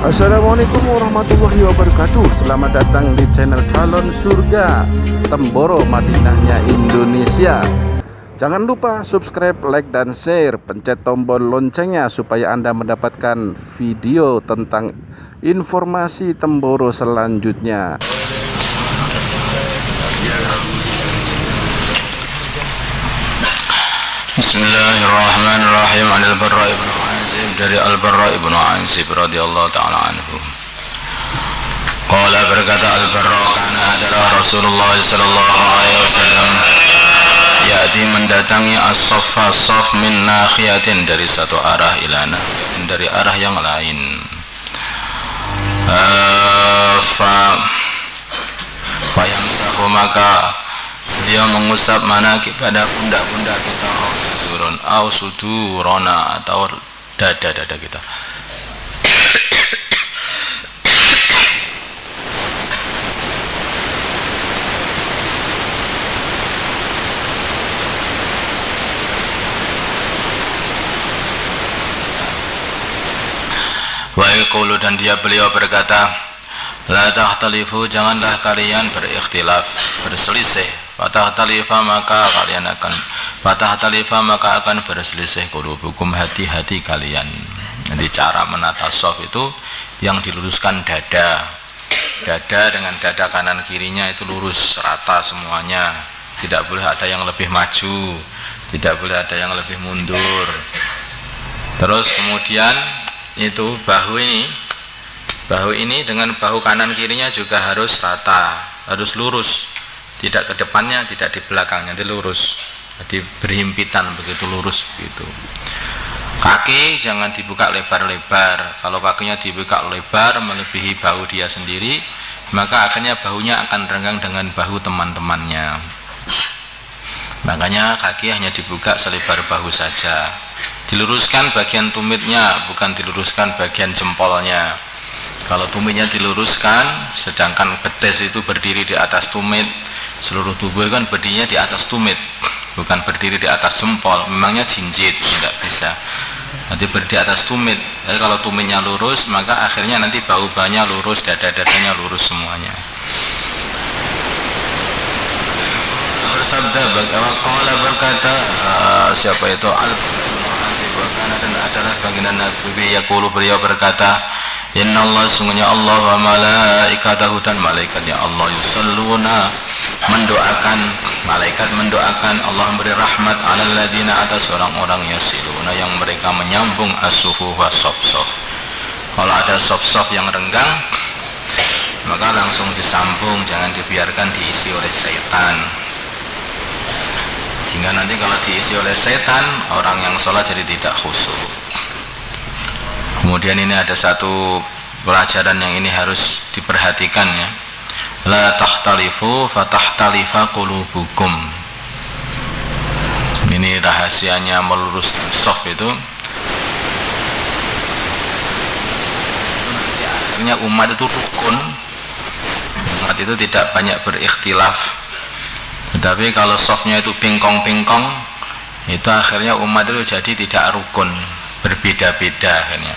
Assalamualaikum warahmatullahi wabarakatuh. Selamat datang di channel Calon Surga Temboro Madinahnya Indonesia. Jangan lupa subscribe, like, dan share. Pencet tombol loncengnya supaya Anda mendapatkan video tentang informasi Temboro selanjutnya. Bismillahirrahmanirrahim. Al-Barra ibn Azib, dari Al-Barra ibn Azib radhiyallahu ta'ala anhu. Qala, berkata Al-Barra, kana adalah Rasulullah sallallahu alaihi wasallam ya'ti, mendatangi as-saffa saf min nakhiyatin, dari satu arah ila nakhiyatin, dari arah yang lain. Fayamsahu, maka dia mengusap manakib pada pundak-pundak kita, au sudurona, atau dada-dada kita. Wa yaqulu, dan beliau berkata, la tahtalifu, janganlah kalian berikhtilaf, berselisih. Fatahtalifa, maka akan berselisih qulubukum, hati-hati kalian. Jadi cara menata shaf itu yang diluruskan dada dengan dada kanan kirinya itu lurus rata semuanya, tidak boleh ada yang lebih maju, tidak boleh ada yang lebih mundur. Terus kemudian itu bahu ini dengan bahu kanan kirinya juga harus rata, harus lurus, tidak ke depannya, tidak di belakangnya, nanti lurus, jadi berhimpitan begitu, lurus begitu. Kaki jangan dibuka lebar-lebar. Kalau kakinya dibuka lebar melebihi bahu dia sendiri, maka akhirnya bahunya akan renggang dengan bahu teman-temannya. Makanya kaki hanya dibuka selebar bahu saja. Diluruskan bagian tumitnya, bukan diluruskan bagian jempolnya. Kalau tumitnya diluruskan, sedangkan betis itu berdiri di atas tumit, seluruh tubuh kan berdirinya di atas tumit, bukan berdiri di atas jempol. Memangnya jinjit, tidak bisa. Nanti berdiri di atas tumit. Jadi kalau tumitnya lurus, maka akhirnya nanti bahu-bahunya lurus, dada-dadanya lurus semuanya. Bersabda, berkata, siapa itu? Dan adalah baginda Nabi yaqulu, beliau berkata, inna Allah, sungguhnya Allah, wa malaikatahu, dan malaikatnya Allah, yusalluna, mendoakan, malaikat mendoakan, Allah memberi rahmat, alal ladina, atas orang-orang yasiluna, yang mereka menyambung as-sufuh wa sof-sof. Kalau ada sof-sof yang renggang, maka langsung disambung, jangan dibiarkan diisi oleh setan, sehingga nanti kalau diisi oleh setan, orang yang sholat jadi tidak khusyuk. Kemudian ini ada satu pelajaran yang ini harus diperhatikan, ya. La tahtalifu fatahtalifa qulubukum. Ini rahasianya meluruskan shaf itu. Akhirnya umat itu rukun. Umat itu tidak banyak berikhtilaf. Tetapi kalau shafnya itu pingkong-pingkong, itu akhirnya umat itu jadi tidak rukun, berbeda-beda akhirnya.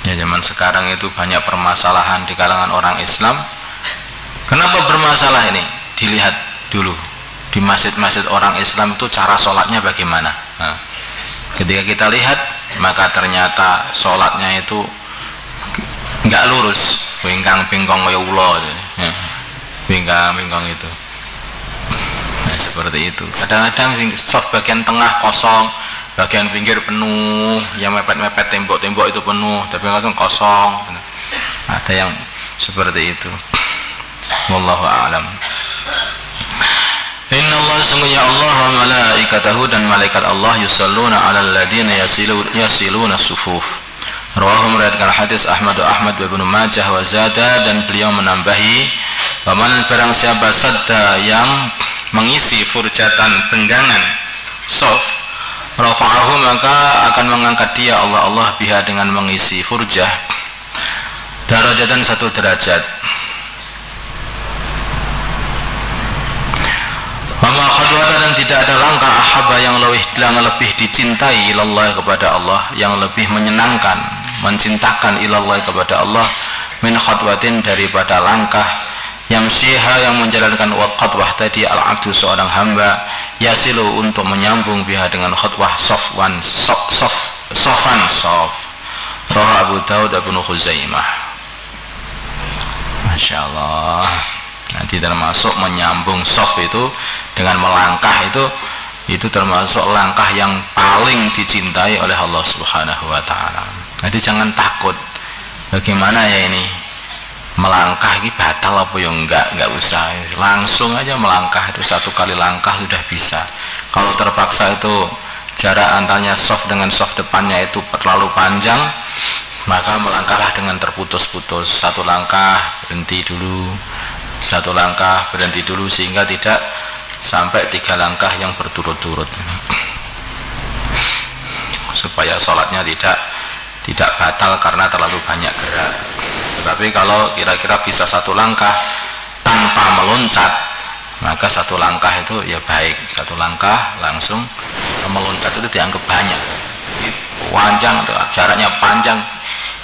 Ya, zaman sekarang itu banyak permasalahan di kalangan orang Islam. Kenapa bermasalah ini? Dilihat dulu di masjid-masjid orang Islam itu cara sholatnya bagaimana. Nah, ketika kita lihat, maka ternyata sholatnya itu nggak lurus, pingkang-pingkong kaya ulo, pingkang-pingkong itu. Nah, seperti itu. Kadang-kadang shaf bagian tengah kosong, bagian pinggir penuh, yang mepet-mepet tembok-tembok itu penuh, tapi langsung kosong. Ada yang seperti itu. Wallahu a'lam. Inna Allah, sungguhnya Allah, wa malaikatahu, dan malaikat Allah, yusalluna 'alal ladina yasiluna sufuf. Rawahu, meriwayatkan hadis Ahmad wa Ibnu Majah wa zada, dan beliau menambahi, waman, barang siapa sadda, yang mengisi furjatan, penggangan shaf, rafa'ahu, maka akan mengangkat dia Allah biha, dengan mengisi furjah, darajatan, satu derajat. Wama khadwata, dan tidak ada langkah ahaba yang lebih dicintai ilallah, kepada Allah, yang lebih menyenangkan, mencintakan ilallah kepada Allah, min khutwatin daripada langkah, yamshiha yang menjalankan khutwah tadi al-abdu seorang hamba, yasilu untuk menyambung biha dengan khutwah sofan sof. Roh Abu Daud Ibnu Khuzaimah. Masya Allah. Nanti termasuk menyambung sof itu dengan melangkah itu termasuk langkah yang paling dicintai oleh Allah Subhanahu wa taala. Nanti jangan takut. Bagaimana ya ini? Melangkah ini batal apa ya enggak usah. Langsung aja melangkah, itu satu kali langkah sudah bisa. Kalau terpaksa itu jarak antaranya soft dengan soft depannya itu terlalu panjang, maka melangkahlah dengan terputus-putus. Satu langkah berhenti dulu, satu langkah berhenti dulu, sehingga tidak sampai 3 langkah yang berturut-turut, supaya sholatnya tidak batal karena terlalu banyak gerak. Tetapi kalau kira-kira bisa 1 langkah tanpa meloncat, maka 1 langkah itu ya baik. 1 langkah langsung meloncat itu dianggap banyak, panjang, jaraknya panjang.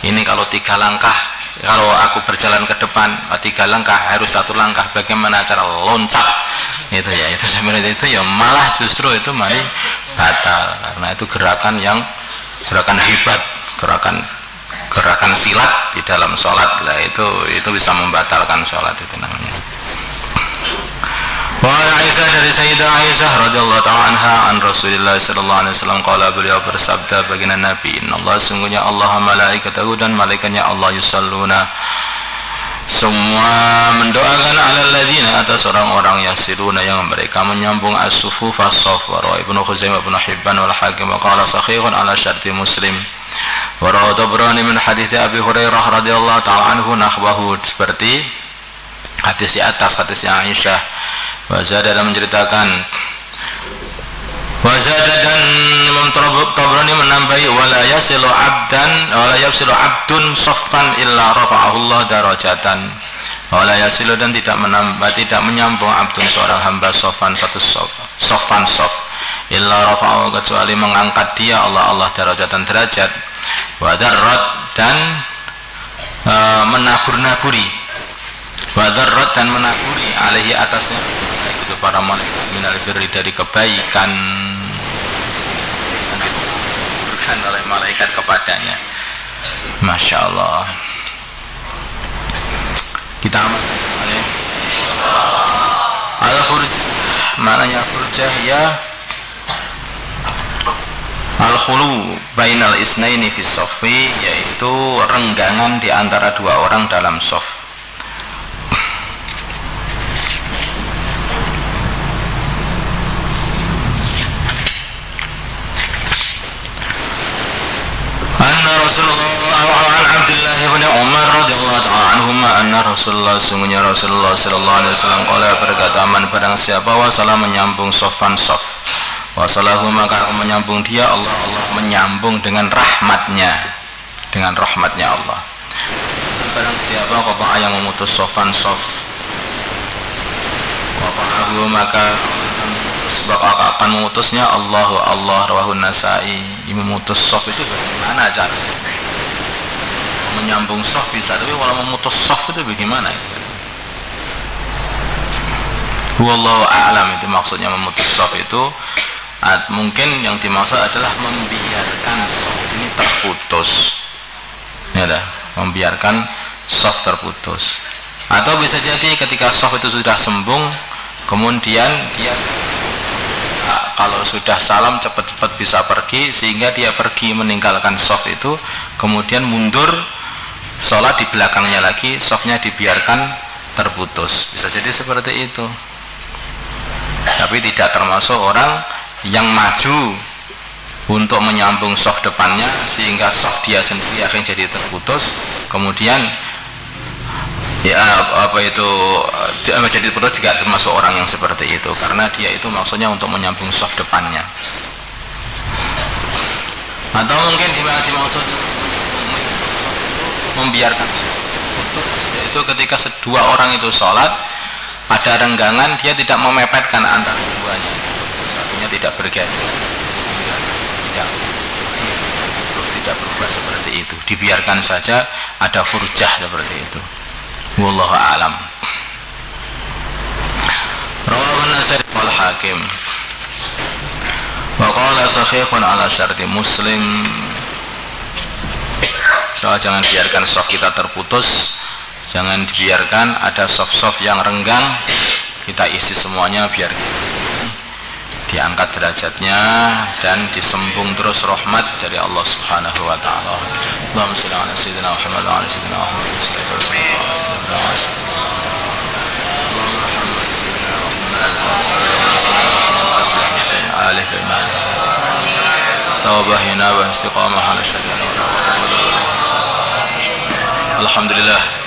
Ini kalau 3 langkah, kalau aku berjalan ke depan 3 langkah harus 1 langkah, bagaimana cara loncat itu ya, itu sebenarnya itu ya malah justru itu malah batal, karena itu gerakan hebat, gerakan silat di dalam sholat lah, itu bisa membatalkan sholat, itu namanya. Wa Aisyah, dari Sayyidah Aisyah radhiyallahu ta'ala anha, an Rasulullah sallallahu alaihi wasallam qala, beliau bersabda baginda Nabi, innallaha, sungguhnya Allah malaikatahu, dan malaikatnya Allah, yusalluna, semua mendoakan alal ladzina, atas orang-orang yasiluna yang mereka menyambung as-sufuf as-saff. Wa Ibnu Khuzaimah, Ibnu Hibban wal Hakim wa qala sahihun ala syarti Muslim. Wa Tabrani min hadits Abi Hurairah radhiyallahu ta'ala anhu nahwahu, seperti hadis di atas, hadisnya Aisyah. Wazada, dan menceritakan, wazada, dan Imam Tabrani menambahi, wala yasilu abdun soffan illa rafa'ahullah darajatan. Wala yasilu, dan tidak menyambung abdun seorang hamba soffan soff illa rafa'ahu, kecuali mengangkat dia Allah darajatan derajat. Wadarrat, dan menaburi alaihi, atasnya itu para malaikat, minal birri, dari kebaikan, diberikan oleh malaikat kepadanya. Masya Allah. Kita al-furjah, maknanya furjah ya al-khulu bainal isnaini fi shoffi, yaitu renggangan di antara 2 orang dalam shaf. Umar radhiyallahu ta'ala anhuma, anna Rasulullah, sungguhnya Rasulullah sallallahu alaihi wasallam qala, berkata, man, barang siapa wasala menyambung soffan soff, wasalahu, maka menyambung dia Allah menyambung dengan rahmatnya Allah. Barang siapa qata'a, yang memutus soffan soff, qata'ahu, maka akan memutusnya Allah. Rawahu Nasai. Memutus soff itu bagaimana cara menyambung soft bisa, tapi kalau memutus soft itu bagaimana? Wallahu a'lam, itu maksudnya memutus soft itu mungkin yang dimaksud adalah membiarkan soft ini terputus, ya dah, membiarkan soft terputus. Atau bisa jadi ketika soft itu sudah sembung, kemudian dia kalau sudah salam cepat-cepat bisa pergi, sehingga dia pergi meninggalkan soft itu, kemudian mundur sholat di belakangnya lagi, softnya dibiarkan terputus. Bisa jadi seperti itu. Tapi tidak termasuk orang yang maju untuk menyambung soft depannya, sehingga soft dia sendiri akhirnya jadi terputus, kemudian ya jadi terputus, juga termasuk orang yang seperti itu, karena dia itu maksudnya untuk menyambung soft depannya. Atau mungkin dimaksud membiarkan putus, yaitu ketika 2 orang itu sholat, ada renggangan, dia tidak memepetkan antara keduanya, satunya tidak bergeser, sehingga tidak berubah seperti itu. itu, dibiarkan saja ada furjah seperti itu. Wallahu a'lam. Rawahu an-Nasa'i wal Hakim wa qala sahihun ala syarti Muslim. So, jangan biarkan soft kita terputus, jangan dibiarkan ada soft-soft yang renggang, kita isi semuanya biar diangkat derajatnya dan disembung terus rahmat dari Allah Subhanahu wa taala. Allahumma shalli ala sayyidina Muhammad wa ala sayyidina Muhammad Alhamdulillah.